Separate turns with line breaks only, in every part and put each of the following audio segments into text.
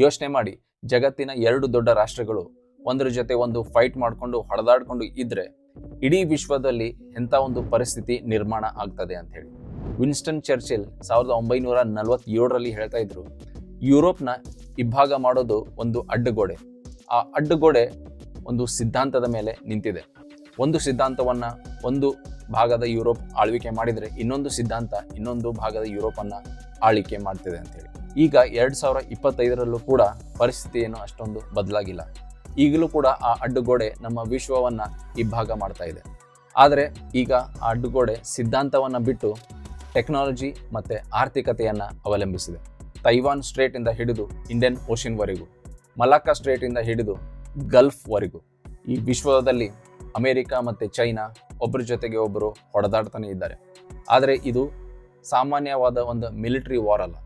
ಯೋಚನೆ ಮಾಡಿ, ಜಗತ್ತಿನ 2 ದೊಡ್ಡ ರಾಷ್ಟ್ರಗಳು ಒಂದರ ಜೊತೆ ಒಂದು ಫೈಟ್ ಮಾಡಿಕೊಂಡು ಹೊಡೆದಾಡ್ಕೊಂಡು ಇದ್ರೆ ಇಡೀ ವಿಶ್ವದಲ್ಲಿ ಎಂಥ ಒಂದು ಪರಿಸ್ಥಿತಿ ನಿರ್ಮಾಣ ಆಗ್ತದೆ ಅಂತ ಹೇಳಿ. ವಿನ್ಸ್ಟನ್ ಚರ್ಚಿಲ್ 1947ರಲ್ಲಿ ಹೇಳ್ತಾ ಇದ್ರು, ಯುರೋಪ್ನ ಇಬ್ಬಾಗ ಮಾಡೋದು ಒಂದು ಅಡ್ಡಗೋಡೆ. ಆ ಅಡ್ಡಗೋಡೆ ಒಂದು ಸಿದ್ಧಾಂತದ ಮೇಲೆ ನಿಂತಿದೆ. ಒಂದು ಸಿದ್ಧಾಂತವನ್ನ ಒಂದು ಭಾಗದ ಯುರೋಪ್ ಆಳ್ವಿಕೆ ಮಾಡಿದರೆ ಇನ್ನೊಂದು ಸಿದ್ಧಾಂತ ಇನ್ನೊಂದು ಭಾಗದ ಯುರೋಪನ್ನ ಆಳ್ವಿಕೆ ಮಾಡ್ತಿದೆ ಅಂತೇಳಿ. ಈಗ 2025ರಲ್ಲೂ ಕೂಡ ಪರಿಸ್ಥಿತಿ ಏನು ಅಷ್ಟೊಂದು ಬದಲಾಗಿಲ್ಲ. ಈಗಲೂ ಕೂಡ ಆ ಅಡ್ಡಗೋಡೆ ನಮ್ಮ ವಿಶ್ವವನ್ನ ಇಬ್ಬಾಗ ಮಾಡ್ತಾ ಇದೆ. ಆದರೆ ಈಗ ಆ ಅಡ್ಡಗೋಡೆ ಸಿದ್ಧಾಂತವನ್ನ ಬಿಟ್ಟು ಟೆಕ್ನಾಲಜಿ ಮತ್ತೆ ಆರ್ಥಿಕತೆಯನ್ನ ಅವಲಂಬಿಸಿದೆ. ತೈವಾನ್ ಸ್ಟ್ರೇಟ್ ಇಂದ ಹಿಡಿದು ಇಂಡಿಯನ್ ಓಷನ್ ವರೆಗೂ, ಮಲಾಕ್ಕಾ ಸ್ಟ್ರೇಟ್ ಇಂದ ಹಿಡಿದು ಗಲ್ಫ್ ವರೆಗೂ ಈ ವಿಶ್ವದಲ್ಲಿ ಅಮೆರಿಕ ಮತ್ತೆ ಚೈನಾ ಒಬ್ಬರ ಜೊತೆಗೆ ಒಬ್ಬರು ಹೊಡೆದಾಡ್ತಾನೆ ಇದ್ದಾರೆ. ಆದರೆ ಇದು ಸಾಮಾನ್ಯವಾದ ಒಂದು ಮಿಲಿಟರಿ ವಾರ್ ಅಲ್ಲ.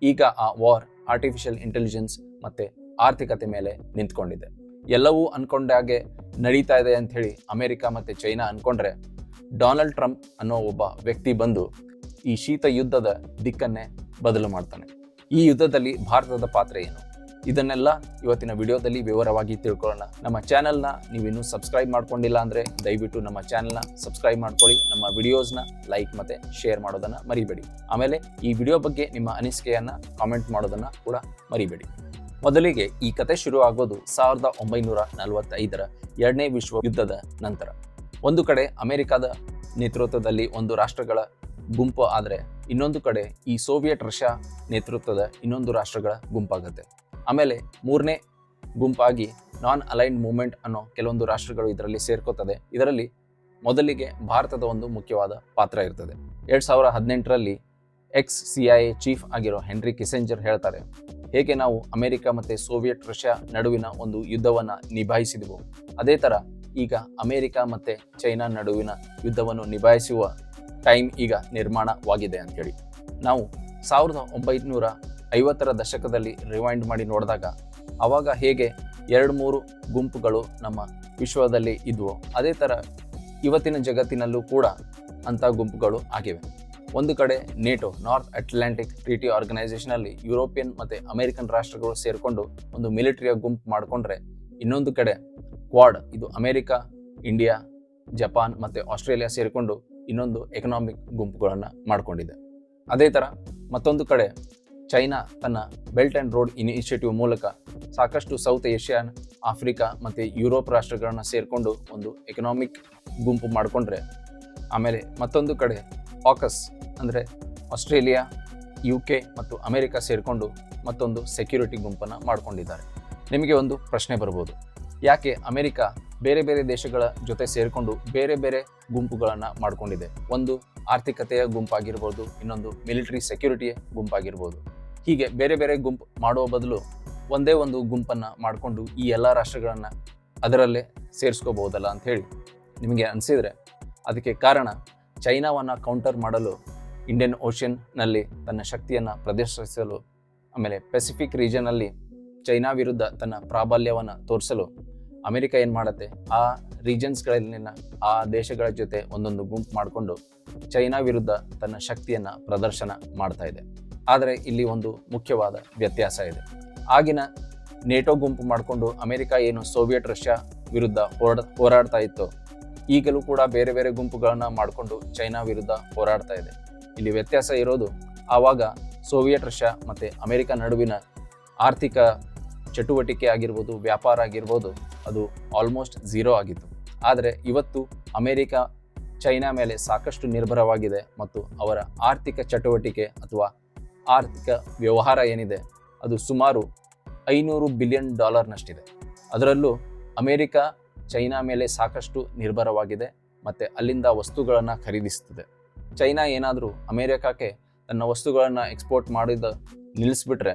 ಈಗ ಆ ವಾರ್ ಆರ್ಟಿಫಿಷಿಯಲ್ ಇಂಟೆಲಿಜೆನ್ಸ್ ಮತ್ತೆ ಆರ್ಥಿಕತೆ ಮೇಲೆ ನಿಂತ್ಕೊಂಡಿದೆ. ಎಲ್ಲವೂ ಅನ್ಕೊಂಡಾಗೆ ನಡೀತಾ ಇದೆ ಅಂತ ಹೇಳಿ ಅಮೆರಿಕ ಮತ್ತೆ ಚೈನಾ ಅನ್ಕೊಂಡ್ರೆ, ಡೊನಾಲ್ಡ್ ಟ್ರಂಪ್ ಅನ್ನೋ ಒಬ್ಬ ವ್ಯಕ್ತಿ ಬಂದು ಈ ಶೀತ ಯುದ್ಧದ ದಿಕ್ಕನ್ನೇ ಬದಲು ಮಾಡ್ತಾನೆ. ಈ ಯುದ್ಧದಲ್ಲಿ ಭಾರತದ ಪಾತ್ರ ಏನು, ಇದನ್ನೆಲ್ಲ ಇವತ್ತಿನ ವಿಡಿಯೋದಲ್ಲಿ ವಿವರವಾಗಿ ತಿಳ್ಕೊಳ್ಳೋಣ. ನಮ್ಮ ಚಾನೆಲ್ನ ನೀವಿನ್ನೂ ಸಬ್ಸ್ಕ್ರೈಬ್ ಮಾಡ್ಕೊಂಡಿಲ್ಲ ಅಂದರೆ ದಯವಿಟ್ಟು ನಮ್ಮ ಚಾನೆಲ್ನ ಸಬ್ಸ್ಕ್ರೈಬ್ ಮಾಡ್ಕೊಳ್ಳಿ. ನಮ್ಮ ವಿಡಿಯೋಸ್ನ ಲೈಕ್ ಮತ್ತು ಶೇರ್ ಮಾಡೋದನ್ನು ಮರಿಬೇಡಿ. ಆಮೇಲೆ ಈ ವಿಡಿಯೋ ಬಗ್ಗೆ ನಿಮ್ಮ ಅನಿಸಿಕೆಯನ್ನು ಕಾಮೆಂಟ್ ಮಾಡೋದನ್ನು ಕೂಡ ಮರಿಬೇಡಿ. ಮೊದಲಿಗೆ ಈ ಕತೆ ಶುರು ಆಗೋದು 1945ರ 2ನೇ ವಿಶ್ವ ಯುದ್ಧದ ನಂತರ. ಒಂದು ಕಡೆ ಅಮೆರಿಕದ ನೇತೃತ್ವದಲ್ಲಿ ಒಂದು ರಾಷ್ಟ್ರಗಳ ಗುಂಪು ಆದರೆ ಇನ್ನೊಂದು ಕಡೆ ಈ ಸೋವಿಯತ್ ರಷ್ಯಾ ನೇತೃತ್ವದ ಇನ್ನೊಂದು ರಾಷ್ಟ್ರಗಳ ಗುಂಪಾಗುತ್ತೆ. ಆಮೇಲೆ 3ನೇ ಗುಂಪಾಗಿ ನಾನ್ ಅಲೈನ್ಡ್ ಮೂವ್ಮೆಂಟ್ ಅನ್ನೋ ಕೆಲವೊಂದು ರಾಷ್ಟ್ರಗಳು ಇದರಲ್ಲಿ ಸೇರ್ಕೋತದೆ. ಇದರಲ್ಲಿ ಮೊದಲಿಗೆ ಭಾರತದ ಒಂದು ಮುಖ್ಯವಾದ ಪಾತ್ರ ಇರ್ತದೆ. 2018ರಲ್ಲಿ CIA ಚೀಫ್ ಆಗಿರೋ ಹೆನ್ರಿ ಕಿಸೆಂಜರ್ ಹೇಳ್ತಾರೆ, ಹೇಗೆ ನಾವು ಅಮೆರಿಕ ಮತ್ತು ಸೋವಿಯತ್ ರಷ್ಯಾ ನಡುವಿನ ಒಂದು ಯುದ್ಧವನ್ನು ನಿಭಾಯಿಸಿದೆವು, ಅದೇ ಥರ ಈಗ ಅಮೆರಿಕ ಮತ್ತು ಚೈನಾ ನಡುವಿನ ಯುದ್ಧವನ್ನು ನಿಭಾಯಿಸುವ ಟೈಮ್ ಈಗ ನಿರ್ಮಾಣವಾಗಿದೆ ಅಂಥೇಳಿ. ನಾವು 1950ರ ದಶಕದಲ್ಲಿ ರಿವೈಂಡ್ ಮಾಡಿ ನೋಡಿದಾಗ ಆವಾಗ ಹೇಗೆ 2-3 ಗುಂಪುಗಳು ನಮ್ಮ ವಿಶ್ವದಲ್ಲಿ ಇದ್ವು, ಅದೇ ಥರ ಇವತ್ತಿನ ಜಗತ್ತಿನಲ್ಲೂ ಕೂಡ ಅಂಥ ಗುಂಪುಗಳು ಆಗಿವೆ. ಒಂದು ಕಡೆ NATO, north Atlantic treaty ಆರ್ಗನೈಸೇಷನಲ್ಲಿ European ಮತ್ತು ಅಮೆರಿಕನ್ ರಾಷ್ಟ್ರಗಳು ಸೇರಿಕೊಂಡು ಒಂದು ಮಿಲಿಟರಿಯ ಗುಂಪು ಮಾಡಿಕೊಂಡ್ರೆ, ಇನ್ನೊಂದು ಕಡೆ ಕ್ವಾಡ್, ಇದು ಅಮೆರಿಕ, ಇಂಡಿಯಾ, ಜಪಾನ್ ಮತ್ತು ಆಸ್ಟ್ರೇಲಿಯಾ ಸೇರಿಕೊಂಡು ಇನ್ನೊಂದು ಎಕನಾಮಿಕ್ ಗುಂಪುಗಳನ್ನು ಮಾಡಿಕೊಂಡಿದೆ. ಅದೇ ಥರ ಮತ್ತೊಂದು ಕಡೆ ಚೈನಾ ತನ್ನ ಬೆಲ್ಟ್ ಆ್ಯಂಡ್ ರೋಡ್ ಇನಿಷಿಯೇಟಿವ್ ಮೂಲಕ ಸಾಕಷ್ಟು ಸೌತ್ ಏಷ್ಯನ್, ಆಫ್ರಿಕಾ ಮತ್ತು ಯುರೋಪ್ ರಾಷ್ಟ್ರಗಳನ್ನ ಸೇರಿಕೊಂಡು ಒಂದು ಎಕನಾಮಿಕ್ ಗುಂಪು ಮಾಡಿಕೊಂಡ್ರೆ, ಆಮೇಲೆ ಮತ್ತೊಂದು ಕಡೆ ಆಕಸ್ ಅಂದರೆ ಆಸ್ಟ್ರೇಲಿಯಾ, UK ಮತ್ತು ಅಮೆರಿಕ ಸೇರಿಕೊಂಡು ಮತ್ತೊಂದು ಸೆಕ್ಯೂರಿಟಿ ಗುಂಪನ್ನು ಮಾಡ್ಕೊಂಡಿದ್ದಾರೆ. ನಿಮಗೆ ಒಂದು ಪ್ರಶ್ನೆ ಬರ್ಬೋದು, ಯಾಕೆ ಅಮೆರಿಕ ಬೇರೆ ಬೇರೆ ದೇಶಗಳ ಜೊತೆ ಸೇರಿಕೊಂಡು ಬೇರೆ ಬೇರೆ ಗುಂಪುಗಳನ್ನು ಮಾಡಿಕೊಂಡಿದೆ? ಒಂದು ಆರ್ಥಿಕತೆಯ ಗುಂಪಾಗಿರ್ಬೋದು, ಇನ್ನೊಂದು ಮಿಲಿಟರಿ ಸೆಕ್ಯೂರಿಟಿಯ ಗುಂಪಾಗಿರ್ಬೋದು. ಹೀಗೆ ಬೇರೆ ಬೇರೆ ಗುಂಪು ಮಾಡುವ ಬದಲು ಒಂದೇ ಒಂದು ಗುಂಪನ್ನು ಮಾಡಿಕೊಂಡು ಈ ಎಲ್ಲ ರಾಷ್ಟ್ರಗಳನ್ನು ಅದರಲ್ಲೇ ಸೇರಿಸ್ಕೋಬಹುದಲ್ಲ ಅಂಥೇಳಿ ನಿಮಗೆ ಅನಿಸಿದರೆ, ಅದಕ್ಕೆ ಕಾರಣ ಚೈನಾವನ್ನು ಕೌಂಟರ್ ಮಾಡಲು, ಇಂಡಿಯನ್ ಓಷನ್ನಲ್ಲಿ ತನ್ನ ಶಕ್ತಿಯನ್ನು ಪ್ರದರ್ಶಿಸಲು, ಆಮೇಲೆ ಪೆಸಿಫಿಕ್ ರೀಜನಲ್ಲಿ ಚೈನಾ ವಿರುದ್ಧ ತನ್ನ ಪ್ರಾಬಲ್ಯವನ್ನು ತೋರಿಸಲು ಅಮೆರಿಕ ಏನು ಮಾಡುತ್ತೆ, ಆ ರೀಜನ್ಸ್ಗಳಲ್ಲಿನ ಆ ದೇಶಗಳ ಜೊತೆ ಒಂದೊಂದು ಗುಂಪು ಮಾಡಿಕೊಂಡು ಚೈನಾ ವಿರುದ್ಧ ತನ್ನ ಶಕ್ತಿಯನ್ನು ಪ್ರದರ್ಶನ ಮಾಡ್ತಾ ಇದೆ. ಆದರೆ ಇಲ್ಲಿ ಒಂದು ಮುಖ್ಯವಾದ ವ್ಯತ್ಯಾಸ ಇದೆ. ಆಗಿನ ನೇಟೋ ಗುಂಪು ಮಾಡಿಕೊಂಡು ಅಮೆರಿಕ ಏನು ಸೋವಿಯತ್ ರಷ್ಯಾ ವಿರುದ್ಧ ಹೋರಾಡ್ತಾ ಇತ್ತು, ಈಗಲೂ ಕೂಡ ಬೇರೆ ಬೇರೆ ಗುಂಪುಗಳನ್ನು ಮಾಡಿಕೊಂಡು ಚೈನಾ ವಿರುದ್ಧ ಹೋರಾಡ್ತಾ ಇದೆ. ಇಲ್ಲಿ ವ್ಯತ್ಯಾಸ ಇರೋದು, ಆವಾಗ ಸೋವಿಯತ್ ರಷ್ಯಾ ಮತ್ತು ಅಮೆರಿಕ ನಡುವಿನ ಆರ್ಥಿಕ ಚಟುವಟಿಕೆ ಆಗಿರ್ಬೋದು, ವ್ಯಾಪಾರ ಆಗಿರ್ಬೋದು, ಅದು ಆಲ್ಮೋಸ್ಟ್ 0 ಆಗಿತ್ತು. ಆದರೆ ಇವತ್ತು ಅಮೆರಿಕ ಚೈನಾ ಮೇಲೆ ಸಾಕಷ್ಟು ನಿರ್ಭರವಾಗಿದೆ ಮತ್ತು ಅವರ ಆರ್ಥಿಕ ಚಟುವಟಿಕೆ ಅಥವಾ ಆರ್ಥಿಕ ವ್ಯವಹಾರ ಏನಿದೆ ಅದು ಸುಮಾರು $500 ಬಿಲಿಯನ್ ಅದರಲ್ಲೂ ಅಮೆರಿಕ ಚೈನಾ ಮೇಲೆ ಸಾಕಷ್ಟು ನಿರ್ಭರವಾಗಿದೆ ಮತ್ತು ಅಲ್ಲಿಂದ ವಸ್ತುಗಳನ್ನು ಖರೀದಿಸ್ತದೆ. ಚೈನಾ ಏನಾದರೂ ಅಮೆರಿಕಕ್ಕೆ ತನ್ನ ವಸ್ತುಗಳನ್ನು ಎಕ್ಸ್ಪೋರ್ಟ್ ಮಾಡಿದ ನಿಲ್ಲಿಸ್ಬಿಟ್ರೆ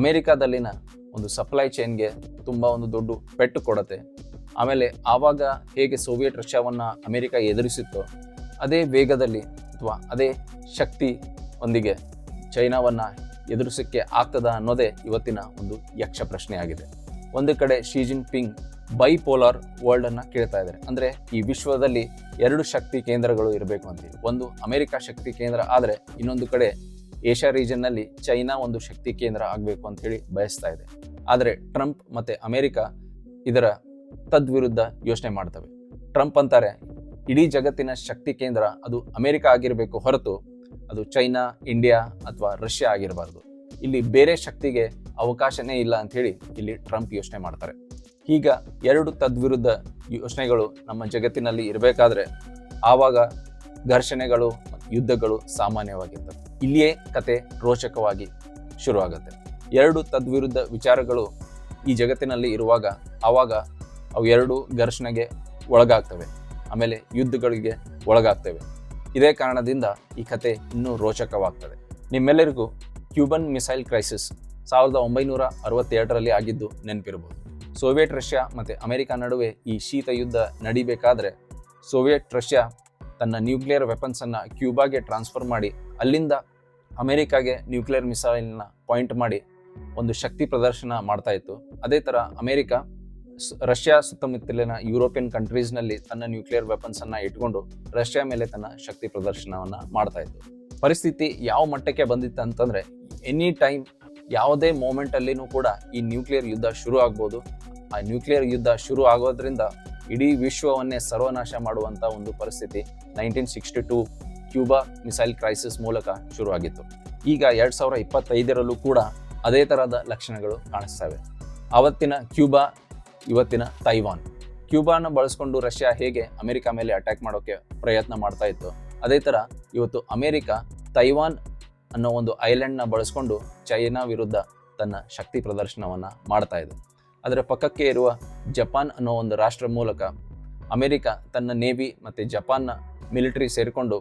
ಅಮೆರಿಕಾದಲ್ಲಿನ ಒಂದು ಸಪ್ಲೈ ಚೈನ್ಗೆ ತುಂಬ ಒಂದು ದೊಡ್ಡ ಪೆಟ್ಟು ಕೊಡುತ್ತೆ. ಆಮೇಲೆ ಆವಾಗ ಹೇಗೆ ಸೋವಿಯತ್ ರಷ್ಯಾವನ್ನು ಅಮೆರಿಕ ಎದುರಿಸಿತ್ತೋ ಅದೇ ವೇಗದಲ್ಲಿ ಅಥವಾ ಅದೇ ಶಕ್ತಿ ಒಂದಿಗೆ ಚೈನಾವನ್ನು ಎದುರಿಸೋಕ್ಕೆ ಆಗ್ತದ ಅನ್ನೋದೇ ಇವತ್ತಿನ ಒಂದು ಯಕ್ಷ ಪ್ರಶ್ನೆಯಾಗಿದೆ. ಒಂದು ಕಡೆ ಶಿ ಜಿನ್ಪಿಂಗ್ ಬೈಪೋಲಾರ್ ವರ್ಲ್ಡನ್ನು ಕೇಳ್ತಾ ಇದ್ದಾರೆ, ಅಂದರೆ ಈ ವಿಶ್ವದಲ್ಲಿ 2 ಶಕ್ತಿ ಕೇಂದ್ರಗಳು ಇರಬೇಕು ಅಂತೀವಿ. ಒಂದು ಅಮೆರಿಕ ಶಕ್ತಿ ಕೇಂದ್ರ ಆದರೆ ಇನ್ನೊಂದು ಕಡೆ ಏಷ್ಯಾ ರೀಜನ್ನಲ್ಲಿ ಚೈನಾ ಒಂದು ಶಕ್ತಿ ಕೇಂದ್ರ ಆಗಬೇಕು ಅಂತ ಹೇಳಿ ಬಯಸ್ತಾ ಇದೆ. ಆದರೆ ಟ್ರಂಪ್ ಮತ್ತು ಅಮೆರಿಕ ಇದರ ತದ್ವಿರುದ್ಧ ಯೋಚನೆ ಮಾಡ್ತವೆ. ಟ್ರಂಪ್ ಅಂತಾರೆ ಇಡೀ ಜಗತ್ತಿನ ಶಕ್ತಿ ಕೇಂದ್ರ ಅದು ಅಮೆರಿಕ ಆಗಿರಬೇಕು ಹೊರತು ಅದು ಚೈನಾ, ಇಂಡಿಯಾ ಅಥವಾ ರಷ್ಯಾ ಆಗಿರಬಾರ್ದು. ಇಲ್ಲಿ ಬೇರೆ ಶಕ್ತಿಗೆ ಅವಕಾಶನೇ ಇಲ್ಲ ಅಂತ ಹೇಳಿ ಇಲ್ಲಿ ಟ್ರಂಪ್ ಯೋಚನೆ ಮಾಡ್ತಾರೆ. ಈಗ ಎರಡು ತದ್ವಿರುದ್ಧ ಯೋಚನೆಗಳು ನಮ್ಮ ಜಗತ್ತಿನಲ್ಲಿ ಇರಬೇಕಾದ್ರೆ ಆವಾಗ ಘರ್ಷಣೆಗಳು, ಯುದ್ಧಗಳು ಸಾಮಾನ್ಯವಾಗಿರ್ತವೆ. ಇಲ್ಲಿಯೇ ಕತೆ ರೋಚಕವಾಗಿ ಶುರುವಾಗುತ್ತೆ. ಎರಡು ತದ್ವಿರುದ್ಧ ವಿಚಾರಗಳು ಈ ಜಗತ್ತಿನಲ್ಲಿ ಇರುವಾಗ ಆವಾಗ ಅವು ಎರಡು ಘರ್ಷಣೆಗೆ ಒಳಗಾಗ್ತವೆ, ಆಮೇಲೆ ಯುದ್ಧಗಳಿಗೆ ಒಳಗಾಗ್ತವೆ. ಇದೇ ಕಾರಣದಿಂದ ಈ ಕತೆ ಇನ್ನೂ ರೋಚಕವಾಗ್ತದೆ. ನಿಮ್ಮೆಲ್ಲರಿಗೂ ಕ್ಯೂಬನ್ ಮಿಸೈಲ್ ಕ್ರೈಸಿಸ್ 1962ರಲ್ಲಿ ಆಗಿದ್ದು ನೆನಪಿರಬಹುದು. ಸೋವಿಯತ್ ರಷ್ಯಾ ಮತ್ತು ಅಮೆರಿಕ ನಡುವೆ ಈ ಶೀತ ಯುದ್ಧ ನಡಿಬೇಕಾದ್ರೆ ಸೋವಿಯತ್ ರಷ್ಯಾ ತನ್ನ ನ್ಯೂಕ್ಲಿಯರ್ ವೆಪನ್ಸನ್ನು ಕ್ಯೂಬಾಗೆ ಟ್ರಾನ್ಸ್ಫರ್ ಮಾಡಿ ಅಲ್ಲಿಂದ ಅಮೆರಿಕಾಗೆ ನ್ಯೂಕ್ಲಿಯರ್ ಮಿಸೈಲ್ನ ಪಾಯಿಂಟ್ ಮಾಡಿ ಒಂದು ಶಕ್ತಿ ಪ್ರದರ್ಶನ ಮಾಡ್ತಾ ಇತ್ತು. ಅದೇ ಥರ ಅಮೆರಿಕ ರಷ್ಯಾ ಸುತ್ತಮುತ್ತಲಿನ ಯುರೋಪಿಯನ್ ಕಂಟ್ರೀಸ್ನಲ್ಲಿ ತನ್ನ ನ್ಯೂಕ್ಲಿಯರ್ ವೆಪನ್ಸನ್ನು ಇಟ್ಕೊಂಡು ರಷ್ಯಾ ಮೇಲೆ ತನ್ನ ಶಕ್ತಿ ಪ್ರದರ್ಶನವನ್ನು ಮಾಡ್ತಾ ಇತ್ತು. ಪರಿಸ್ಥಿತಿ ಯಾವ ಮಟ್ಟಕ್ಕೆ ಬಂದಿತ್ತು ಅಂತಂದರೆ ಎನಿ ಟೈಮ್ ಯಾವುದೇ ಮೂಮೆಂಟಲ್ಲಿನೂ ಕೂಡ ಈ ನ್ಯೂಕ್ಲಿಯರ್ ಯುದ್ಧ ಶುರು ಆಗ್ಬೋದು. ಆ ನ್ಯೂಕ್ಲಿಯರ್ ಯುದ್ಧ ಶುರು ಆಗೋದ್ರಿಂದ ಇಡೀ ವಿಶ್ವವನ್ನೇ ಸರ್ವನಾಶ ಮಾಡುವಂಥ ಒಂದು ಪರಿಸ್ಥಿತಿ 1962 ಕ್ಯೂಬಾ ಮಿಸೈಲ್ ಕ್ರೈಸಿಸ್ ಮೂಲಕ ಶುರುವಾಗಿತ್ತು. ಈಗ 2025ರಲ್ಲೂ ಕೂಡ ಅದೇ ಥರದ ಲಕ್ಷಣಗಳು ಕಾಣಿಸ್ತವೆ. ಆವತ್ತಿನ ಕ್ಯೂಬಾ, ಇವತ್ತಿನ ತೈವಾನ್. ಕ್ಯೂಬಾನ ಬಳಸ್ಕೊಂಡು ರಷ್ಯಾ ಹೇಗೆ ಅಮೆರಿಕ ಮೇಲೆ ಅಟ್ಯಾಕ್ ಮಾಡೋಕ್ಕೆ ಪ್ರಯತ್ನ ಮಾಡ್ತಾ ಇತ್ತು, ಅದೇ ಥರ ಇವತ್ತು ಅಮೆರಿಕ ತೈವಾನ್ ಅನ್ನೋ ಒಂದು ಐಲ್ಯಾಂಡ್ನ ಬಳಸ್ಕೊಂಡು ಚೈನಾ ವಿರುದ್ಧ ತನ್ನ ಶಕ್ತಿ ಪ್ರದರ್ಶನವನ್ನು ಮಾಡ್ತಾ ಇದೆ. ಅದರ ಪಕ್ಕಕ್ಕೆ ಇರುವ ಜಪಾನ್ ಅನ್ನೋ ಒಂದು ರಾಷ್ಟ್ರ ಮೂಲಕ ಅಮೆರಿಕ ತನ್ನ ನೇವಿ ಮತ್ತು ಜಪಾನ್ನ ಮಿಲಿಟರಿ ಸೇರಿಕೊಂಡು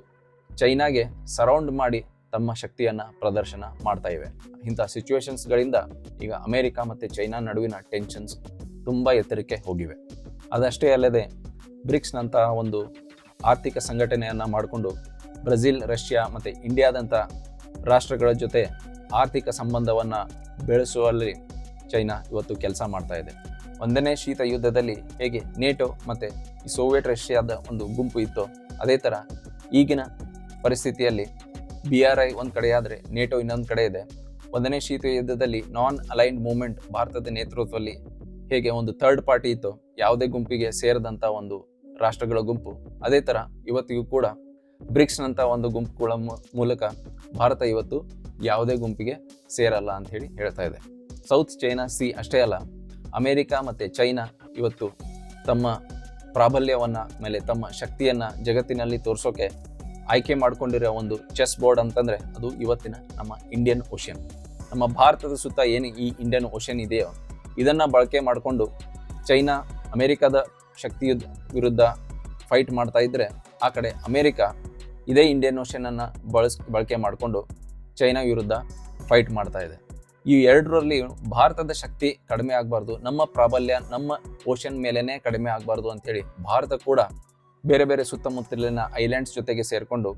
ಚೈನಾಗೆ ಸರೌಂಡ್ ಮಾಡಿ ತಮ್ಮ ಶಕ್ತಿಯನ್ನು ಪ್ರದರ್ಶನ ಮಾಡ್ತಾ ಇವೆ. ಇಂಥ ಸಿಚುವೇಶನ್ಸ್ಗಳಿಂದ ಈಗ ಅಮೆರಿಕ ಮತ್ತು ಚೈನಾ ನಡುವಿನ ಟೆನ್ಷನ್ಸ್ ತುಂಬ ಎತ್ತರಕ್ಕೆ ಹೋಗಿವೆ. ಅದಷ್ಟೇ ಅಲ್ಲದೆ ಬ್ರಿಕ್ಸ್ನಂತಹ ಒಂದು ಆರ್ಥಿಕ ಸಂಘಟನೆಯನ್ನು ಮಾಡಿಕೊಂಡು ಬ್ರೆಜಿಲ್, ರಷ್ಯಾ ಮತ್ತು ಇಂಡಿಯಾದಂಥ ರಾಷ್ಟ್ರಗಳ ಜೊತೆ ಆರ್ಥಿಕ ಸಂಬಂಧವನ್ನು ಬೆಳೆಸುವಲ್ಲಿ ಚೈನಾ ಇವತ್ತು ಕೆಲಸ ಮಾಡ್ತಾ ಇದೆ. ಒಂದನೇ ಶೀತ ಯುದ್ಧದಲ್ಲಿ ಹೇಗೆ ನೇಟೋ ಮತ್ತು ಈ ಸೋವಿಯತ್ ರಷ್ಯಾದ ಒಂದು ಗುಂಪು ಇತ್ತು, ಅದೇ ಥರ ಈಗಿನ ಪರಿಸ್ಥಿತಿಯಲ್ಲಿ BRI ಒಂದು ಕಡೆ ಆದರೆ ನೇಟೋ ಇನ್ನೊಂದು ಕಡೆ ಇದೆ. ಒಂದನೇ ಶೀತ ಯುದ್ಧದಲ್ಲಿ ನಾನ್ ಅಲೈನ್ಡ್ ಮೂವ್ಮೆಂಟ್ ಭಾರತದ ನೇತೃತ್ವದಲ್ಲಿ ಹೇಗೆ ಒಂದು ಥರ್ಡ್ ಪಾರ್ಟಿ ಇತ್ತು, ಯಾವುದೇ ಗುಂಪಿಗೆ ಸೇರಿದಂಥ ಒಂದು ರಾಷ್ಟ್ರಗಳ ಗುಂಪು, ಅದೇ ಥರ ಇವತ್ತಿಗೂ ಕೂಡ ಬ್ರಿಕ್ಸ್ನಂಥ ಒಂದು ಗುಂಪುಗಳ ಮೂಲಕ ಭಾರತ ಇವತ್ತು ಯಾವುದೇ ಗುಂಪಿಗೆ ಸೇರಲ್ಲ ಅಂತ ಹೇಳಿ ಹೇಳ್ತಾ ಇದೆ. ಸೌತ್ ಚೈನಾ ಸಿ ಅಷ್ಟೇ ಅಲ್ಲ, ಅಮೆರಿಕ ಮತ್ತು ಚೈನಾ ಇವತ್ತು ತಮ್ಮ ಪ್ರಾಬಲ್ಯವನ್ನು ಮೇಲೆ ತಮ್ಮ ಶಕ್ತಿಯನ್ನು ಜಗತ್ತಿನಲ್ಲಿ ತೋರಿಸೋಕೆ ಆಯ್ಕೆ ಮಾಡಿಕೊಂಡಿರೋ ಒಂದು ಚೆಸ್ ಬೋರ್ಡ್ ಅಂತಂದರೆ ಅದು ಇವತ್ತಿನ ನಮ್ಮ ಇಂಡಿಯನ್ ಓಷನ್. ನಮ್ಮ ಭಾರತದ ಸುತ್ತ ಏನು ಈ ಇಂಡಿಯನ್ ಓಷನ್ ಇದೆಯೋ ಇದನ್ನು ಬಳಕೆ ಮಾಡಿಕೊಂಡು ಚೈನಾ ಅಮೆರಿಕದ ಶಕ್ತಿ ವಿರುದ್ಧ ಫೈಟ್ ಮಾಡ್ತಾ ಇದ್ದರೆ, ಆ ಕಡೆ ಅಮೆರಿಕ ಇದೇ ಇಂಡಿಯನ್ ಓಷನನ್ನು ಬಳಕೆ ಮಾಡಿಕೊಂಡು ಚೈನಾ ವಿರುದ್ಧ ಫೈಟ್ ಮಾಡ್ತಾ ಇದೆ. ಈ ಎರಡರಲ್ಲಿ ಭಾರತದ ಶಕ್ತಿ ಕಡಿಮೆ ಆಗಬಾರ್ದು, ನಮ್ಮ ಪ್ರಾಬಲ್ಯ ನಮ್ಮ ಓಷನ್ ಮೇಲೇ ಕಡಿಮೆ ಆಗಬಾರ್ದು ಅಂಥೇಳಿ ಭಾರತ ಕೂಡ ಬೇರೆ ಬೇರೆ ಸುತ್ತಮುತ್ತಲಿನ ಐಲ್ಯಾಂಡ್ಸ್ ಜೊತೆಗೆ ಸೇರಿಕೊಂಡು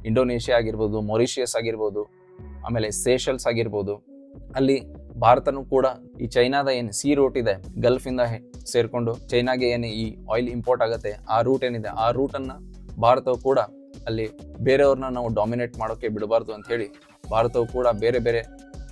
ಇಂಡೋನೇಷ್ಯಾ ಆಗಿರ್ಬೋದು, ಮಾರಿಷಿಯಸ್ ಆಗಿರ್ಬೋದು, ಆಮೇಲೆ ಸೇಷಲ್ಸ್ ಆಗಿರ್ಬೋದು, ಅಲ್ಲಿ ಭಾರತನೂ ಕೂಡ ಈ ಚೈನಾದ ಏನು ಸಿ ರೂಟ್ ಇದೆ ಗಲ್ಫಿಂದ ಸೇರಿಕೊಂಡು ಚೈನಾಗೆ ಏನು ಈ ಆಯಿಲ್ ಇಂಪೋರ್ಟ್ ಆಗುತ್ತೆ ಆ ರೂಟ್ ಏನಿದೆ ಆ ರೂಟನ್ನು ಭಾರತವು ಕೂಡ ಅಲ್ಲಿ ಬೇರೆಯವ್ರನ್ನ ನಾವು ಡಾಮಿನೇಟ್ ಮಾಡೋಕ್ಕೆ ಬಿಡಬಾರ್ದು ಅಂಥೇಳಿ ಭಾರತವು ಕೂಡ ಬೇರೆ ಬೇರೆ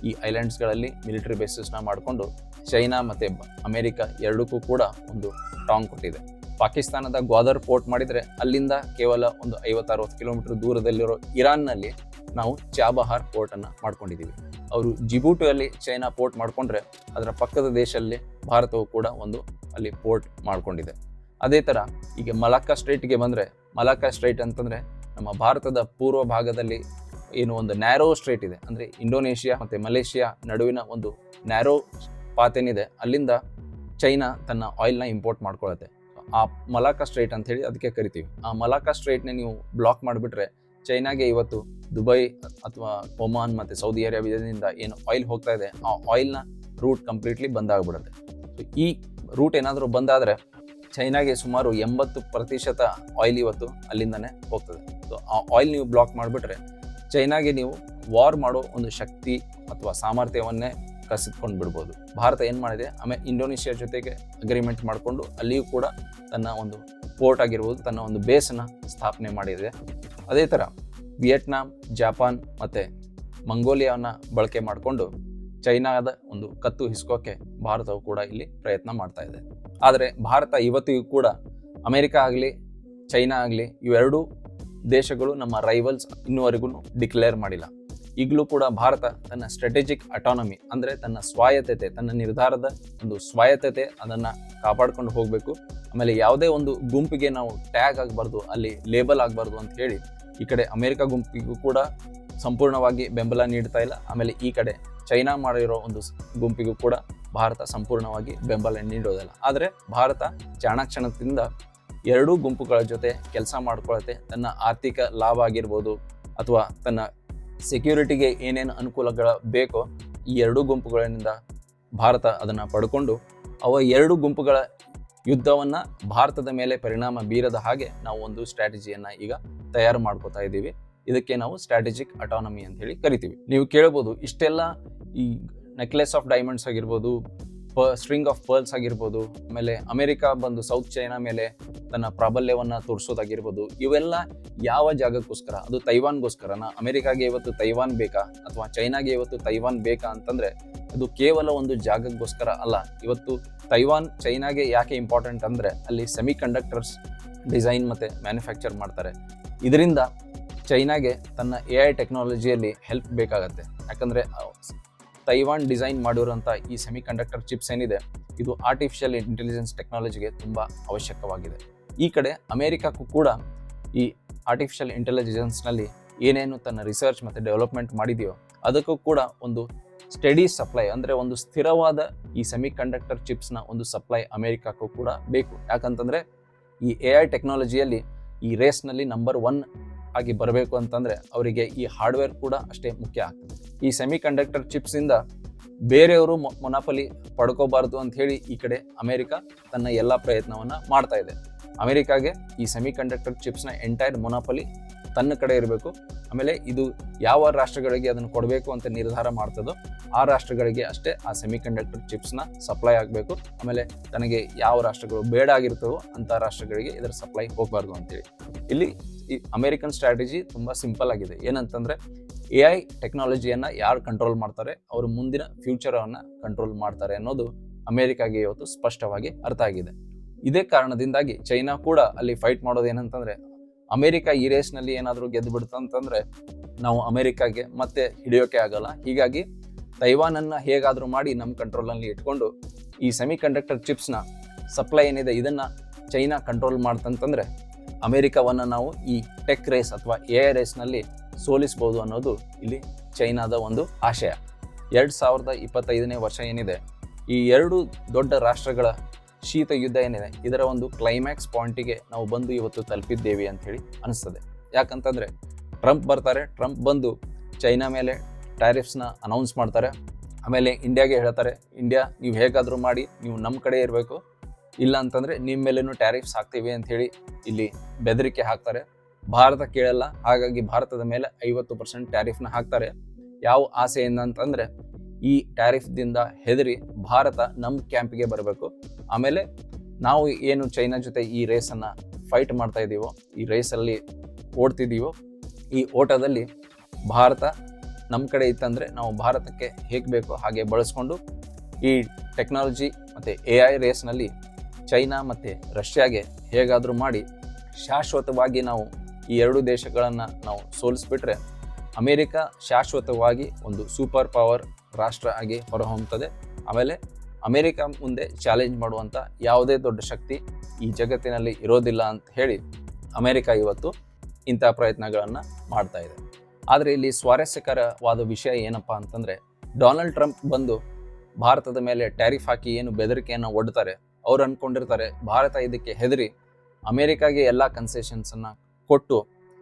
ಈ ಐಲ್ಯಾಂಡ್ಸ್ಗಳಲ್ಲಿ ಮಿಲಿಟರಿ ಬೇಸಿಸ್ನ ಮಾಡಿಕೊಂಡು ಚೈನಾ ಮತ್ತು ಅಮೆರಿಕ ಎರಡಕ್ಕೂ ಕೂಡ ಒಂದು ಟಾಂಗ್ ಕೊಟ್ಟಿದೆ. ಪಾಕಿಸ್ತಾನದ ಗ್ವಾದರ್ ಪೋರ್ಟ್ ಮಾಡಿದರೆ ಅಲ್ಲಿಂದ ಕೇವಲ ಒಂದು 50-60 ಕಿಲೋಮೀಟರ್ ದೂರದಲ್ಲಿರೋ ಇರಾನ್ನಲ್ಲಿ ನಾವು ಚಾಬಹಾರ್ ಪೋರ್ಟನ್ನು ಮಾಡ್ಕೊಂಡಿದ್ದೀವಿ. ಅವರು ಜಿಬೂಟಿಯಲ್ಲಿ ಚೈನಾ ಪೋರ್ಟ್ ಮಾಡಿಕೊಂಡ್ರೆ ಅದರ ಪಕ್ಕದ ದೇಶದಲ್ಲಿ ಭಾರತವು ಕೂಡ ಒಂದು ಅಲ್ಲಿ ಪೋರ್ಟ್ ಮಾಡ್ಕೊಂಡಿದೆ. ಅದೇ ಥರ ಈಗ ಮಲಾಕ್ಕಾ ಸ್ಟ್ರೈಟ್ಗೆ ಬಂದರೆ, ಮಲಾಕ್ಕಾ ಸ್ಟ್ರೈಟ್ ಅಂತಂದರೆ ನಮ್ಮ ಭಾರತದ ಪೂರ್ವ ಭಾಗದಲ್ಲಿ ಏನು ಒಂದು ನ್ಯಾರೋ ಸ್ಟ್ರೈಟ್ ಇದೆ, ಅಂದರೆ ಇಂಡೋನೇಷ್ಯಾ ಮತ್ತು ಮಲೇಷಿಯಾ ನಡುವಿನ ಒಂದು ನ್ಯಾರೋ ಪಾತ್ ಏನಿದೆ ಅಲ್ಲಿಂದ ಚೈನಾ ತನ್ನ ಆಯಿಲ್ನ ಇಂಪೋರ್ಟ್ ಮಾಡ್ಕೊಳ್ಳುತ್ತೆ. ಆ ಮಲಾಕ್ಕಾ ಸ್ಟ್ರೈಟ್ ಅಂತ ಹೇಳಿ ಅದಕ್ಕೆ ಕರಿತೀವಿ. ಆ ಮಲಾಕ್ಕಾ ಸ್ಟ್ರೈಟ್ನ ನೀವು ಬ್ಲಾಕ್ ಮಾಡಿಬಿಟ್ರೆ ಚೈನಾಗೆ ಇವತ್ತು ದುಬೈ ಅಥವಾ ಒಮಾನ್ ಮತ್ತು ಸೌದಿ ಅರೇಬಿಯಾದಿಂದ ಏನು ಆಯಿಲ್ ಹೋಗ್ತಾ ಇದೆ ಆ ಆಯಿಲ್ನ ರೂಟ್ ಕಂಪ್ಲೀಟ್ಲಿ ಬಂದಾಗ್ಬಿಡುತ್ತೆ. ಸೊ ಈ ರೂಟ್ ಏನಾದರೂ ಬಂದಾದರೆ ಚೈನಾಗೆ ಸುಮಾರು 80% ಆಯಿಲ್ ಇವತ್ತು ಅಲ್ಲಿಂದನೇ ಹೋಗ್ತದೆ. ಸೊ ಆ ಆಯಿಲ್ ನೀವು ಬ್ಲಾಕ್ ಮಾಡಿಬಿಟ್ರೆ ಚೈನಾಗೆ ನೀವು ವಾರ್ ಮಾಡೋ ಒಂದು ಶಕ್ತಿ ಅಥವಾ ಸಾಮರ್ಥ್ಯವನ್ನೇ ಕಸಿದ್ಕೊಂಡು ಬಿಡ್ಬೋದು. ಭಾರತ ಏನು ಮಾಡಿದೆ, ಇಂಡೋನೇಷ್ಯಾ ಜೊತೆಗೆ ಅಗ್ರಿಮೆಂಟ್ ಮಾಡಿಕೊಂಡು ಅಲ್ಲಿಯೂ ಕೂಡ ತನ್ನ ಒಂದು ಪೋರ್ಟ್ ಆಗಿರ್ಬೋದು, ತನ್ನ ಒಂದು ಬೇಸನ್ನು ಸ್ಥಾಪನೆ ಮಾಡಿದೆ. ಅದೇ ಥರ ವಿಯೆಟ್ನಾಂ, ಜಪಾನ್ ಮತ್ತು ಮಂಗೋಲಿಯಾವನ್ನ ಬಳಕೆ ಮಾಡಿಕೊಂಡು ಚೈನಾದ ಒಂದು ಕತ್ತು ಹಿಸ್ಕೋಕೆ ಭಾರತವು ಕೂಡ ಇಲ್ಲಿ ಪ್ರಯತ್ನ ಮಾಡ್ತಾ ಇದೆ. ಆದರೆ ಭಾರತ ಇವತ್ತಿಗೂ ಕೂಡ ಅಮೆರಿಕ ಆಗಲಿ ಚೈನಾ ಆಗಲಿ ಇವೆರಡೂ ದೇಶಗಳು ನಮ್ಮ ರೈವಲ್ಸ್ ಇನ್ನುವರೆಗೂ ಡಿಕ್ಲೇರ್ ಮಾಡಿಲ್ಲ. ಈಗಲೂ ಕೂಡ ಭಾರತ ತನ್ನ ಸ್ಟ್ರಾಟಜಿಕ್ ಅಟಾನಮಿ ಅಂದರೆ ತನ್ನ ಸ್ವಾಯತ್ತತೆ, ತನ್ನ ನಿರ್ಧಾರದ ಒಂದು ಸ್ವಾಯತ್ತತೆ ಅದನ್ನು ಕಾಪಾಡ್ಕೊಂಡು ಹೋಗಬೇಕು. ಆಮೇಲೆ ಯಾವುದೇ ಒಂದು ಗುಂಪಿಗೆ ನಾವು ಟ್ಯಾಗ್ ಆಗಬಾರ್ದು, ಅಲ್ಲಿ ಲೇಬಲ್ ಆಗಬಾರ್ದು ಅಂತ ಹೇಳಿ ಈ ಕಡೆ ಅಮೆರಿಕ ಗುಂಪಿಗೂ ಕೂಡ ಸಂಪೂರ್ಣವಾಗಿ ಬೆಂಬಲ ನೀಡ್ತಾ ಇಲ್ಲ. ಆಮೇಲೆ ಈ ಕಡೆ ಚೈನಾ ಮಾಡಿರೋ ಒಂದು ಗುಂಪಿಗೂ ಕೂಡ ಭಾರತ ಸಂಪೂರ್ಣವಾಗಿ ಬೆಂಬಲ ನೀಡೋದಿಲ್ಲ. ಆದರೆ ಭಾರತ ಚಾಣಾಕ್ಷಣದಿಂದ ಎರಡೂ ಗುಂಪುಗಳ ಜೊತೆ ಕೆಲಸ ಮಾಡ್ಕೊಳತ್ತೆ. ತನ್ನ ಆರ್ಥಿಕ ಲಾಭ ಆಗಿರ್ಬೋದು ಅಥವಾ ತನ್ನ ಸೆಕ್ಯೂರಿಟಿಗೆ ಏನೇನು ಅನುಕೂಲಗಳು ಬೇಕೋ ಈ ಎರಡೂ ಗುಂಪುಗಳಿಂದ ಭಾರತ ಅದನ್ನು ಪಡ್ಕೊಂಡು ಎರಡೂ ಗುಂಪುಗಳ ಯುದ್ಧವನ್ನು ಭಾರತದ ಮೇಲೆ ಪರಿಣಾಮ ಬೀರದ ಹಾಗೆ ನಾವು ಒಂದು ಸ್ಟ್ರಾಟಜಿಯನ್ನು ಈಗ ತಯಾರು ಮಾಡ್ಕೋತಾ ಇದ್ದೀವಿ. ಇದಕ್ಕೆ ನಾವು ಸ್ಟ್ರಾಟಜಿಕ್ ಅಟಾನಮಿ ಅಂತ ಹೇಳಿ ಕರಿತೀವಿ. ನೀವು ಕೇಳ್ಬೋದು, ಇಷ್ಟೆಲ್ಲ ಈ ನೆಕ್ಲೆಸ್ ಆಫ್ ಡೈಮಂಡ್ಸ್ ಆಗಿರ್ಬೋದು, ಸ್ಟ್ರಿಂಗ್ ಆಫ್ ಪರ್ಲ್ಸ್ ಆಗಿರ್ಬೋದು, ಆಮೇಲೆ ಅಮೆರಿಕ ಬಂದು ಸೌತ್ ಚೈನಾ ಮೇಲೆ ತನ್ನ ಪ್ರಾಬಲ್ಯವನ್ನು ತೋರಿಸೋದಾಗಿರ್ಬೋದು, ಇವೆಲ್ಲ ಯಾವ ಜಾಗಕ್ಕೋಸ್ಕರ? ಅದು ತೈವಾನ್ಗೋಸ್ಕರನಾ? ಅಮೆರಿಕಾಗೆ ಇವತ್ತು ತೈವಾನ್ ಬೇಕಾ ಅಥವಾ ಚೈನಾಗೆ ಇವತ್ತು ತೈವಾನ್ ಬೇಕಾ ಅಂತಂದ್ರೆ ಅದು ಕೇವಲ ಒಂದು ಜಾಗಕ್ಕೋಸ್ಕರ ಅಲ್ಲ. ಇವತ್ತು ತೈವಾನ್ ಚೈನಾಗೆ ಯಾಕೆ ಇಂಪಾರ್ಟೆಂಟ್ ಅಂದರೆ ಅಲ್ಲಿ ಸೆಮಿ ಕಂಡಕ್ಟರ್ಸ್ ಡಿಸೈನ್ ಮತ್ತು ಮ್ಯಾನುಫ್ಯಾಕ್ಚರ್ ಮಾಡ್ತಾರೆ. ಇದರಿಂದ ಚೈನಾಗೆ ತನ್ನ AI ಟೆಕ್ನಾಲಜಿಯಲ್ಲಿ ಹೆಲ್ಪ್ ಬೇಕಾಗತ್ತೆ. ಯಾಕಂದರೆ ತೈವಾನ್ ಡಿಸೈನ್ ಮಾಡಿರೋಂಥ ಈ ಸೆಮಿ ಕಂಡಕ್ಟರ್ ಚಿಪ್ಸ್ ಏನಿದೆ ಇದು ಆರ್ಟಿಫಿಷಿಯಲ್ ಇಂಟೆಲಿಜೆನ್ಸ್ ಟೆಕ್ನಾಲಜಿಗೆ ತುಂಬ ಅವಶ್ಯಕವಾಗಿದೆ. ಈ ಕಡೆ ಅಮೆರಿಕಕ್ಕೂ ಕೂಡ ಈ ಆರ್ಟಿಫಿಷಿಯಲ್ ಇಂಟೆಲಿಜೆನ್ಸ್ನಲ್ಲಿ ಏನೇನು ತನ್ನ ರಿಸರ್ಚ್ ಮತ್ತು ಡೆವಲಪ್ಮೆಂಟ್ ಮಾಡಿದೆಯೋ ಅದಕ್ಕೂ ಕೂಡ ಒಂದು ಸ್ಟಡಿ ಸಪ್ಲೈ ಅಂದರೆ ಒಂದು ಸ್ಥಿರವಾದ ಈ ಸೆಮಿ ಕಂಡಕ್ಟರ್ ಚಿಪ್ಸ್ನ ಒಂದು ಸಪ್ಲೈ ಅಮೆರಿಕಕ್ಕೂ ಕೂಡ ಬೇಕು. ಯಾಕಂತಂದರೆ ಈ AI ಟೆಕ್ನಾಲಜಿಯಲ್ಲಿ ಈ ರೇಸ್ನಲ್ಲಿ ನಂಬರ್ 1 ಆಗಿ ಬರಬೇಕು ಅಂತಂದರೆ ಅವರಿಗೆ ಈ ಹಾರ್ಡ್ವೇರ್ ಕೂಡ ಅಷ್ಟೇ ಮುಖ್ಯ ಆಗ್ತದೆ. ಈ ಸೆಮಿ ಕಂಡಕ್ಟರ್ ಚಿಪ್ಸಿಂದ ಬೇರೆಯವರು ಮೊನಾಪಲಿ ಪಡ್ಕೋಬಾರ್ದು ಅಂತ ಹೇಳಿ ಈ ಕಡೆ ಅಮೆರಿಕ ತನ್ನ ಎಲ್ಲ ಪ್ರಯತ್ನವನ್ನು ಮಾಡ್ತಾ ಇದೆ. ಅಮೆರಿಕಾಗೆ ಈ ಸೆಮಿ ಕಂಡಕ್ಟರ್ ಚಿಪ್ಸ್ನ ಎಂಟೈರ್ ಮೊನಾಪಲಿ ತನ್ನ ಕಡೆ ಇರಬೇಕು. ಆಮೇಲೆ ಇದು ಯಾವ ರಾಷ್ಟ್ರಗಳಿಗೆ ಅದನ್ನು ಕೊಡಬೇಕು ಅಂತ ನಿರ್ಧಾರ ಮಾಡ್ತದೋ ಆ ರಾಷ್ಟ್ರಗಳಿಗೆ ಅಷ್ಟೇ ಆ ಸೆಮಿ ಕಂಡಕ್ಟರ್ ಚಿಪ್ಸ್ನ ಸಪ್ಲೈ ಆಗಬೇಕು. ಆಮೇಲೆ ತನಗೆ ಯಾವ ರಾಷ್ಟ್ರಗಳು ಬೇಡ ಆಗಿರ್ತವೋ ಅಂಥ ರಾಷ್ಟ್ರಗಳಿಗೆ ಇದರ ಸಪ್ಲೈ ಹೋಗಬಾರ್ದು ಅಂತೇಳಿ ಇಲ್ಲಿ ಈ ಅಮೆರಿಕನ್ ಸ್ಟ್ರಾಟಜಿ ತುಂಬ ಸಿಂಪಲ್ ಆಗಿದೆ. ಏನಂತಂದರೆ AI ಟೆಕ್ನಾಲಜಿಯನ್ನು ಯಾರು ಕಂಟ್ರೋಲ್ ಮಾಡ್ತಾರೆ ಅವರು ಮುಂದಿನ ಫ್ಯೂಚರನ್ನು ಕಂಟ್ರೋಲ್ ಮಾಡ್ತಾರೆ ಅನ್ನೋದು ಅಮೆರಿಕಾಗೆ ಇವತ್ತು ಸ್ಪಷ್ಟವಾಗಿ ಅರ್ಥ ಆಗಿದೆ. ಇದೇ ಕಾರಣದಿಂದಾಗಿ ಚೈನಾ ಕೂಡ ಅಲ್ಲಿ ಫೈಟ್ ಮಾಡೋದು ಏನಂತಂದರೆ ಅಮೆರಿಕ ಈ ರೇಸ್ನಲ್ಲಿ ಏನಾದರೂ ಗೆದ್ದು ಬಿಡ್ತಂತಂದರೆ ನಾವು ಅಮೆರಿಕಾಗೆ ಮತ್ತೆ ಹಿಡಿಯೋಕೆ ಆಗಲ್ಲ. ಹೀಗಾಗಿ ತೈವಾನನ್ನು ಹೇಗಾದರೂ ಮಾಡಿ ನಮ್ಮ ಕಂಟ್ರೋಲಲ್ಲಿ ಇಟ್ಕೊಂಡು ಈ ಸೆಮಿ ಕಂಡಕ್ಟರ್ ಚಿಪ್ಸ್ನ ಸಪ್ಲೈ ಏನಿದೆ ಇದನ್ನು ಚೈನಾ ಕಂಟ್ರೋಲ್ ಮಾಡ್ತಂತಂದರೆ ಅಮೆರಿಕವನ್ನು ನಾವು ಈ ಟೆಕ್ ರೇಸ್ ಅಥವಾ AI ರೇಸ್ನಲ್ಲಿ ಸೋಲಿಸ್ಬೋದು ಅನ್ನೋದು ಇಲ್ಲಿ ಚೈನಾದ ಒಂದು ಆಶಯ. 2025ನೇ ವರ್ಷ ಏನಿದೆ ಈ ಎರಡು ದೊಡ್ಡ ರಾಷ್ಟ್ರಗಳ ಶೀತ ಯುದ್ಧ ಏನಿದೆ ಇದರ ಒಂದು ಕ್ಲೈಮ್ಯಾಕ್ಸ್ ಪಾಯಿಂಟಿಗೆ ನಾವು ಬಂದು ಇವತ್ತು ತಲುಪಿದ್ದೇವೆ ಅಂಥೇಳಿ ಅನಿಸ್ತದೆ. ಯಾಕಂತಂದರೆ ಟ್ರಂಪ್ ಬರ್ತಾರೆ, ಟ್ರಂಪ್ ಬಂದು ಚೈನಾ ಮೇಲೆ ಟ್ಯಾರಿಫ್ಸ್ನ ಅನೌನ್ಸ್ ಮಾಡ್ತಾರೆ. ಆಮೇಲೆ ಇಂಡಿಯಾಗೆ ಹೇಳ್ತಾರೆ, ಇಂಡಿಯಾ ನೀವು ಹೇಗಾದರೂ ಮಾಡಿ ನೀವು ನಮ್ಮ ಕಡೆ ಇರಬೇಕು, ಇಲ್ಲ ಅಂತಂದರೆ ನಿಮ್ಮ ಮೇಲೇನು ಟ್ಯಾರಿಫ್ಸ್ ಹಾಕ್ತೀವಿ ಅಂಥೇಳಿ ಇಲ್ಲಿ ಬೆದರಿಕೆ ಹಾಕ್ತಾರೆ. ಭಾರತ ಕೇಳಲ್ಲ, ಹಾಗಾಗಿ ಭಾರತದ ಮೇಲೆ 50% ಟ್ಯಾರಿಫ್ನ ಹಾಕ್ತಾರೆ. ಯಾವ ಆಸೆಯಿಂದ ಅಂತಂದರೆ ಈ ಟ್ಯಾರಿಫ್ದಿಂದ ಹೆದರಿ ಭಾರತ ನಮ್ಮ ಕ್ಯಾಂಪಿಗೆ ಬರಬೇಕು. ಆಮೇಲೆ ನಾವು ಏನು ಚೈನಾ ಜೊತೆ ಈ ರೇಸನ್ನು ಫೈಟ್ ಮಾಡ್ತಾ ಇದ್ದೀವೋ, ಈ ರೇಸಲ್ಲಿ ಓಡ್ತಿದ್ದೀವೋ, ಈ ಓಟದಲ್ಲಿ ಭಾರತ ನಮ್ಮ ಕಡೆ ಇತ್ತಂದರೆ ನಾವು ಭಾರತಕ್ಕೆ ಹೇಗೆ ಬೇಕೋ ಹಾಗೆ ಬಳಸ್ಕೊಂಡು ಈ ಟೆಕ್ನಾಲಜಿ ಮತ್ತು AI ರೇಸ್ನಲ್ಲಿ ಚೈನಾ ಮತ್ತು ರಷ್ಯಾಗೆ ಹೇಗಾದರೂ ಮಾಡಿ ಶಾಶ್ವತವಾಗಿ ನಾವು ಈ ಎರಡು ದೇಶಗಳನ್ನು ನಾವು ಸೋಲಿಸ್ಬಿಟ್ರೆ ಅಮೆರಿಕ ಶಾಶ್ವತವಾಗಿ ಒಂದು ಸೂಪರ್ ಪವರ್ ರಾಷ್ಟ್ರ ಆಗಿ ಹೊರಹೊಮ್ಮುತ್ತದೆ. ಆಮೇಲೆ ಅಮೆರಿಕ ಮುಂದೆ ಚಾಲೆಂಜ್ ಮಾಡುವಂಥ ಯಾವುದೇ ದೊಡ್ಡ ಶಕ್ತಿ ಈ ಜಗತ್ತಿನಲ್ಲಿ ಇರೋದಿಲ್ಲ ಅಂತ ಹೇಳಿ ಅಮೆರಿಕ ಇವತ್ತು ಇಂಥ ಪ್ರಯತ್ನಗಳನ್ನು ಮಾಡ್ತಾ ಇದೆ. ಆದರೆ ಇಲ್ಲಿ ಸ್ವಾರಸ್ಯಕರವಾದ ವಿಷಯ ಏನಪ್ಪ ಅಂತಂದರೆ ಡೊನಾಲ್ಡ್ ಟ್ರಂಪ್ ಬಂದು ಭಾರತದ ಮೇಲೆ ಟ್ಯಾರಿಫ್ ಹಾಕಿ ಏನು ಬೆದರಿಕೆಯನ್ನು ಒಡ್ತಾರೆ, ಅವ್ರು ಅಂದ್ಕೊಂಡಿರ್ತಾರೆ ಭಾರತ ಇದಕ್ಕೆ ಹೆದರಿ ಅಮೆರಿಕಾಗೆ ಎಲ್ಲ ಕನ್ಸೆಷನ್ಸನ್ನು ಕೊಟ್ಟು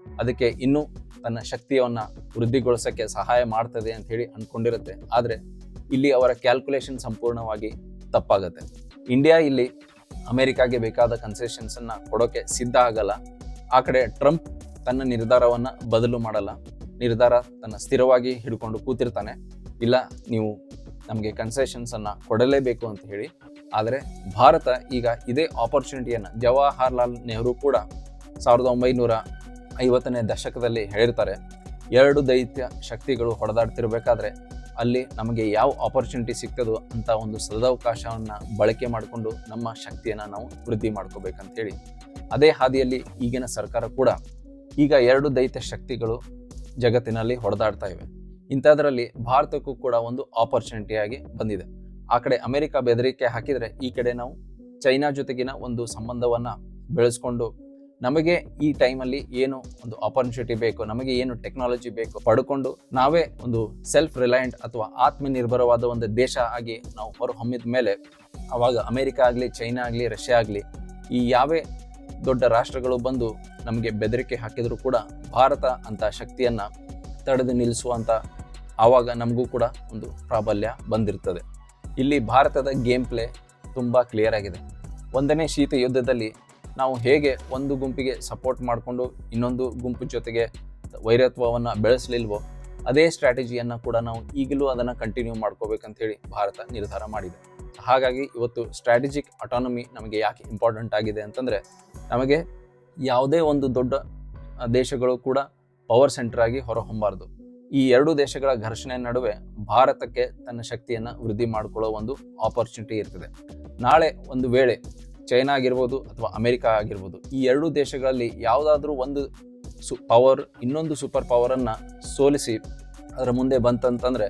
ಅದಕ್ಕೆ ಇನ್ನೂ ತನ್ನ ಶಕ್ತಿಯನ್ನು ವೃದ್ಧಿಗೊಳಿಸೋಕ್ಕೆ ಸಹಾಯ ಮಾಡ್ತದೆ ಅಂತ ಹೇಳಿ ಅಂದ್ಕೊಂಡಿರುತ್ತೆ. ಆದರೆ ಇಲ್ಲಿ ಅವರ ಕ್ಯಾಲ್ಕುಲೇಷನ್ ಸಂಪೂರ್ಣವಾಗಿ ತಪ್ಪಾಗುತ್ತೆ. ಇಂಡಿಯಾ ಇಲ್ಲಿ ಅಮೆರಿಕಾಗೆ ಬೇಕಾದ ಕನ್ಸೆಷನ್ಸನ್ನು ಕೊಡೋಕ್ಕೆ ಸಿದ್ಧ ಆಗಲ್ಲ. ಆ ಕಡೆ ಟ್ರಂಪ್ ತನ್ನ ನಿರ್ಧಾರವನ್ನು ಬದಲು ಮಾಡಲ್ಲ, ನಿರ್ಧಾರ ತನ್ನ ಸ್ಥಿರವಾಗಿ ಹಿಡ್ಕೊಂಡು ಕೂತಿರ್ತಾನೆ, ಇಲ್ಲ ನೀವು ನಮಗೆ ಕನ್ಸೆಷನ್ಸನ್ನು ಕೊಡಲೇಬೇಕು ಅಂತ ಹೇಳಿ. ಆದರೆ ಭಾರತ ಈಗ ಇದೇ ಆಪರ್ಚುನಿಟಿಯನ್ನು ಜವಾಹರ್ಲಾಲ್ ನೆಹರು ಕೂಡ 1950ನೇ ದಶಕದಲ್ಲಿ ಹೇಳಿರ್ತಾರೆ, ಎರಡು ದೈತ್ಯ ಶಕ್ತಿಗಳು ಹೊಡೆದಾಡ್ತಿರ್ಬೇಕಾದ್ರೆ ಅಲ್ಲಿ ನಮಗೆ ಯಾವ ಆಪರ್ಚುನಿಟಿ ಸಿಗ್ತದೋ ಅಂತ ಒಂದು ಸದವಕಾಶವನ್ನು ಬಳಕೆ ಮಾಡಿಕೊಂಡು ನಮ್ಮ ಶಕ್ತಿಯನ್ನು ನಾವು ವೃದ್ಧಿ ಮಾಡ್ಕೋಬೇಕಂತ ಹೇಳಿ ಅದೇ ಹಾದಿಯಲ್ಲಿ ಈಗಿನ ಸರ್ಕಾರ ಕೂಡ ಈಗ ಎರಡು ದೈತ್ಯ ಶಕ್ತಿಗಳು ಜಗತ್ತಿನಲ್ಲಿ ಹೊಡೆದಾಡ್ತಾ ಇವೆ. ಇಂಥದ್ರಲ್ಲಿ ಭಾರತಕ್ಕೂ ಕೂಡ ಒಂದು ಆಪರ್ಚುನಿಟಿಯಾಗಿ ಬಂದಿದೆ. ಆ ಕಡೆ ಅಮೆರಿಕ ಬೆದರಿಕೆ ಹಾಕಿದರೆ ಈ ಕಡೆ ನಾವು ಚೈನಾ ಜೊತೆಗಿನ ಒಂದು ಸಂಬಂಧವನ್ನು ಬೆಳೆಸ್ಕೊಂಡು ನಮಗೆ ಈ ಟೈಮಲ್ಲಿ ಏನು ಒಂದು ಆಪರ್ಚುನಿಟಿ ಬೇಕು, ನಮಗೆ ಏನು ಟೆಕ್ನಾಲಜಿ ಬೇಕು ಪಡ್ಕೊಂಡು ನಾವೇ ಒಂದು ಸೆಲ್ಫ್ ರಿಲಯಂಟ್ ಅಥವಾ ಆತ್ಮನಿರ್ಭರವಾದ ಒಂದು ದೇಶ ಆಗಿ ನಾವು ಹೊರಹೊಮ್ಮಿದ ಮೇಲೆ ಆವಾಗ ಅಮೆರಿಕ ಆಗಲಿ, ಚೈನಾ ಆಗಲಿ, ರಷ್ಯಾ ಆಗಲಿ, ಈ ಯಾವೇ ದೊಡ್ಡ ರಾಷ್ಟ್ರಗಳು ಬಂದು ನಮಗೆ ಬೆದರಿಕೆ ಹಾಕಿದರೂ ಕೂಡ ಭಾರತ ಅಂತ ಶಕ್ತಿಯನ್ನು ತಡೆದು ನಿಲ್ಲಿಸುವಂಥ ಆವಾಗ ನಮಗೂ ಕೂಡ ಒಂದು ಪ್ರಾಬಲ್ಯ ಬಂದಿರ್ತದೆ. ಇಲ್ಲಿ ಭಾರತದ ಗೇಮ್ ಪ್ಲೇ ತುಂಬ ಕ್ಲಿಯರ್ ಆಗಿದೆ. ಒಂದನೇ ಶೀತ ಯುದ್ಧದಲ್ಲಿ ನಾವು ಹೇಗೆ ಒಂದು ಗುಂಪಿಗೆ ಸಪೋರ್ಟ್ ಮಾಡಿಕೊಂಡು ಇನ್ನೊಂದು ಗುಂಪು ಜೊತೆಗೆ ವೈರತ್ವವನ್ನು ಬೆಳೆಸಲಿಲ್ವೋ ಅದೇ ಸ್ಟ್ರಾಟಜಿಯನ್ನು ಕೂಡ ನಾವು ಈಗಲೂ ಅದನ್ನು ಕಂಟಿನ್ಯೂ ಮಾಡ್ಕೋಬೇಕಂತ ಹೇಳಿ ಭಾರತ ನಿರ್ಧಾರ ಮಾಡಿದೆ. ಹಾಗಾಗಿ ಇವತ್ತು ಸ್ಟ್ರಾಟಜಿಕ್ ಅಟಾನಮಿ ನಮಗೆ ಯಾಕೆ ಇಂಪಾರ್ಟೆಂಟ್ ಆಗಿದೆ ಅಂತಂದರೆ, ನಮಗೆ ಯಾವುದೇ ಒಂದು ದೊಡ್ಡ ದೇಶಗಳು ಕೂಡ ಪವರ್ ಸೆಂಟರ್ ಆಗಿ ಹೊರಹೊಮ್ಮಬಾರ್ದು. ಈ ಎರಡು ದೇಶಗಳ ಘರ್ಷಣೆ ನಡುವೆ ಭಾರತಕ್ಕೆ ತನ್ನ ಶಕ್ತಿಯನ್ನು ವೃದ್ಧಿ ಮಾಡಿಕೊಳ್ಳೋ ಒಂದು ಆಪರ್ಚುನಿಟಿ ಇರ್ತದೆ. ನಾಳೆ ಒಂದು ವೇಳೆ ಚೈನಾ ಆಗಿರ್ಬೋದು ಅಥವಾ ಅಮೆರಿಕ ಆಗಿರ್ಬೋದು, ಈ ಎರಡು ದೇಶಗಳಲ್ಲಿ ಯಾವುದಾದ್ರೂ ಒಂದು ಪವರ್ ಇನ್ನೊಂದು ಸೂಪರ್ ಪವರನ್ನು ಸೋಲಿಸಿ ಅದರ ಮುಂದೆ ಬಂತಂತಂದರೆ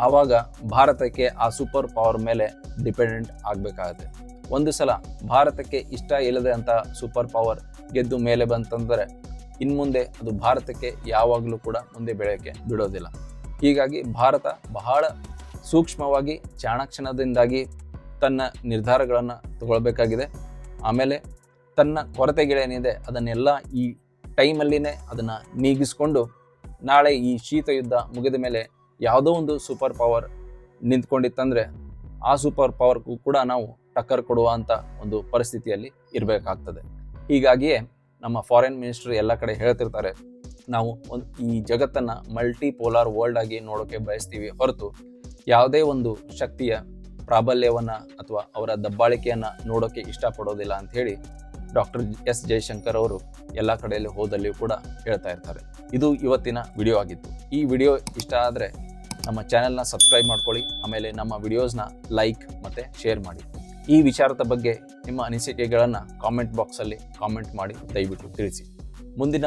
ಆವಾಗ ಭಾರತಕ್ಕೆ ಆ ಸೂಪರ್ ಪವರ್ ಮೇಲೆ ಡಿಪೆಂಡೆಂಟ್ ಆಗಬೇಕಾಗತ್ತೆ. ಒಂದು ಸಲ ಭಾರತಕ್ಕೆ ಇಷ್ಟ ಇಲ್ಲದೆ ಅಂತ ಸೂಪರ್ ಪವರ್ ಗೆದ್ದು ಮೇಲೆ ಬಂತಂದರೆ ಇನ್ಮುಂದೆ ಅದು ಭಾರತಕ್ಕೆ ಯಾವಾಗಲೂ ಕೂಡ ಮುಂದೆ ಬೆಳೆಯೋಕ್ಕೆ ಬಿಡೋದಿಲ್ಲ. ಹೀಗಾಗಿ ಭಾರತ ಬಹಳ ಸೂಕ್ಷ್ಮವಾಗಿ ಚಾಣಾಕ್ಷಣದಿಂದಾಗಿ ತನ್ನ ನಿರ್ಧಾರಗಳನ್ನು ತಗೊಳ್ಬೇಕಾಗಿದೆ. ಆಮೇಲೆ ತನ್ನ ಕೊರತೆಗಳೇನಿದೆ ಅದನ್ನೆಲ್ಲ ಈ ಟೈಮಲ್ಲಿನೇ ಅದನ್ನು ನೀಗಿಸ್ಕೊಂಡು ನಾಳೆ ಈ ಶೀತ ಯುದ್ಧ ಮುಗಿದ ಮೇಲೆ ಯಾವುದೋ ಒಂದು ಸೂಪರ್ ಪವರ್ ನಿಂತ್ಕೊಂಡಿತ್ತಂದರೆ ಆ ಸೂಪರ್ ಪವರ್ಗೂ ಕೂಡ ನಾವು ಟಕ್ಕರ್ ಕೊಡುವಂಥ ಒಂದು ಪರಿಸ್ಥಿತಿಯಲ್ಲಿ ಇರಬೇಕಾಗ್ತದೆ. ಹೀಗಾಗಿಯೇ ನಮ್ಮ ಫಾರಿನ್ ಮಿನಿಸ್ಟರ್ ಎಲ್ಲ ಕಡೆ ಹೇಳ್ತಿರ್ತಾರೆ, ನಾವು ಈ ಜಗತ್ತನ್ನು ಮಲ್ಟಿ ಪೋಲಾರ್ ವರ್ಲ್ಡ್ ಆಗಿ ನೋಡೋಕ್ಕೆ ಬಯಸ್ತೀವಿ ಹೊರತು ಯಾವುದೇ ಒಂದು ಶಕ್ತಿಯ ಪ್ರಾಬಲ್ಯವನ್ನು ಅಥವಾ ಅವರ ದಬ್ಬಾಳಿಕೆಯನ್ನು ನೋಡೋಕ್ಕೆ ಇಷ್ಟಪಡೋದಿಲ್ಲ ಅಂತ ಹೇಳಿ ಡಾಕ್ಟರ್ ಎಸ್ ಜಯಶಂಕರ್ ಅವರು ಎಲ್ಲ ಕಡೆಯಲ್ಲಿ ಹೋದಲ್ಲಿಯೂ ಕೂಡ ಹೇಳ್ತಾ ಇರ್ತಾರೆ. ಇದು ಇವತ್ತಿನ ವಿಡಿಯೋ ಆಗಿತ್ತು. ಈ ವಿಡಿಯೋ ಇಷ್ಟ ಆದರೆ ನಮ್ಮ ಚಾನೆಲ್ನ ಸಬ್ಸ್ಕ್ರೈಬ್ ಮಾಡ್ಕೊಳ್ಳಿ. ಆಮೇಲೆ ನಮ್ಮ ವಿಡಿಯೋಸ್ನ ಲೈಕ್ ಮತ್ತು ಶೇರ್ ಮಾಡಿ. ಈ ವಿಚಾರದ ಬಗ್ಗೆ ನಿಮ್ಮ ಅನಿಸಿಕೆಗಳನ್ನು ಕಾಮೆಂಟ್ ಬಾಕ್ಸಲ್ಲಿ ಕಾಮೆಂಟ್ ಮಾಡಿ ದಯವಿಟ್ಟು ತಿಳಿಸಿ. ಮುಂದಿನ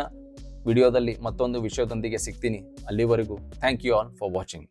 ವಿಡಿಯೋದಲ್ಲಿ ಮತ್ತೊಂದು ವಿಷಯದೊಂದಿಗೆ ಸಿಗ್ತೀನಿ. ಅಲ್ಲಿವರೆಗೂ thank you all for watching.